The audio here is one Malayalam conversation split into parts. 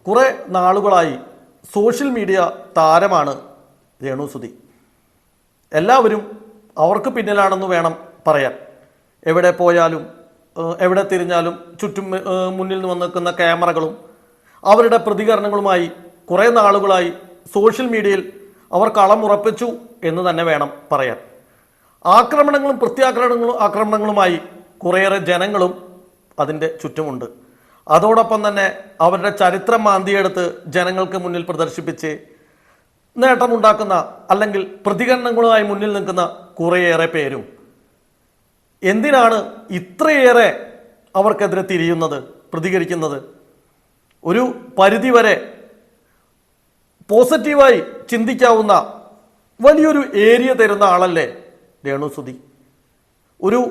കുറേ നാളുകളായി സോഷ്യൽ മീഡിയ താരമാണ് രേണുസുതി. എല്ലാവരും അവർക്ക് പിന്നിലാണെന്ന് വേണം പറയാൻ. എവിടെ പോയാലും എവിടെ തിരിഞ്ഞാലും ചുറ്റും മുന്നിൽ നിന്ന് വന്ന് നിൽക്കുന്ന ക്യാമറകളും അവരുടെ പ്രതികരണങ്ങളുമായി കുറേ നാളുകളായി സോഷ്യൽ മീഡിയയിൽ അവർ കളമുറപ്പിച്ചു എന്ന് തന്നെ വേണം പറയാൻ. ആക്രമണങ്ങളും ആക്രമണങ്ങളുമായി കുറേയേറെ ജനങ്ങളും അതിൻ്റെ ചുറ്റുമുണ്ട്. അതോടൊപ്പം തന്നെ അവരുടെ ചരിത്രം മാന്തിയെടുത്ത് ജനങ്ങൾക്ക് മുന്നിൽ പ്രദർശിപ്പിച്ച് നേട്ടമുണ്ടാക്കുന്ന അല്ലെങ്കിൽ പ്രതികരണങ്ങളുമായി മുന്നിൽ നിൽക്കുന്ന കുറേയേറെ പേരും എന്തിനാണ് ഇത്രയേറെ അവർക്കെതിരെ തിരിയുന്നത്, പ്രതികരിക്കുന്നത്? ഒരു പരിധിവരെ പോസിറ്റീവായി ചിന്തിക്കാവുന്ന വലിയൊരു ഏരിയ തരുന്ന ആളല്ലേ രേണുസുതി. ഒരു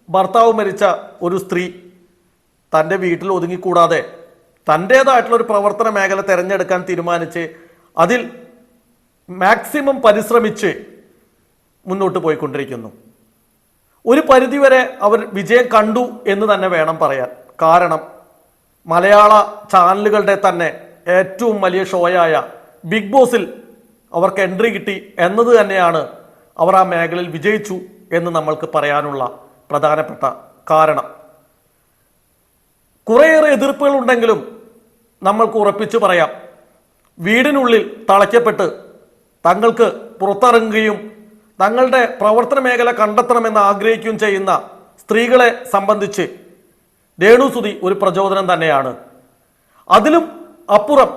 ഭർത്താവ് മരിച്ച ഒരു സ്ത്രീ തൻ്റെ വീട്ടിൽ ഒതുങ്ങിക്കൂടാതെ തൻ്റേതായിട്ടുള്ളൊരു പ്രവർത്തന മേഖല തിരഞ്ഞെടുക്കാൻ തീരുമാനിച്ച് അതിൽ മാക്സിമം പരിശ്രമിച്ച് മുന്നോട്ട് പോയിക്കൊണ്ടിരിക്കുന്നു. ഒരു പരിധിവരെ അവർ വിജയം കണ്ടു എന്ന് തന്നെ വേണം പറയാൻ. കാരണം മലയാള ചാനലുകളുടെ തന്നെ ഏറ്റവും വലിയ ഷോയായ ബിഗ് ബോസിൽ അവർക്ക് എൻട്രി കിട്ടി എന്നത് തന്നെയാണ് അവർ ആ മേഖലയിൽ വിജയിച്ചു എന്ന് നമ്മൾക്ക് പറയാനുള്ള പ്രധാനപ്പെട്ട കാരണം. കുറേയേറെ എതിർപ്പുകൾ ഉണ്ടെങ്കിലും നമ്മൾക്ക് ഉറപ്പിച്ചു പറയാം, വീടിനുള്ളിൽ തളയ്ക്കപ്പെട്ട് തങ്ങൾക്ക് പുറത്തിറങ്ങുകയും തങ്ങളുടെ പ്രവർത്തന മേഖല കണ്ടെത്തണമെന്ന് ആഗ്രഹിക്കുകയും ചെയ്യുന്ന സ്ത്രീകളെ സംബന്ധിച്ച് രേണുസുതി ഒരു പ്രചോദനം തന്നെയാണ്. അതിലും അപ്പുറം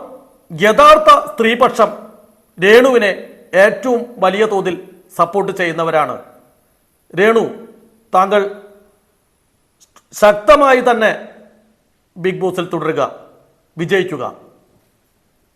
യഥാർത്ഥ സ്ത്രീപക്ഷം രേണുവിനെ ഏറ്റവും വലിയ തോതിൽ സപ്പോർട്ട് ചെയ്യുന്നവരാണ്. രേണു, താങ്കൾ ശക്തമായി തന്നെ ബിഗ് ബോസിൽ തുടരുക, വിജയിക്കുക.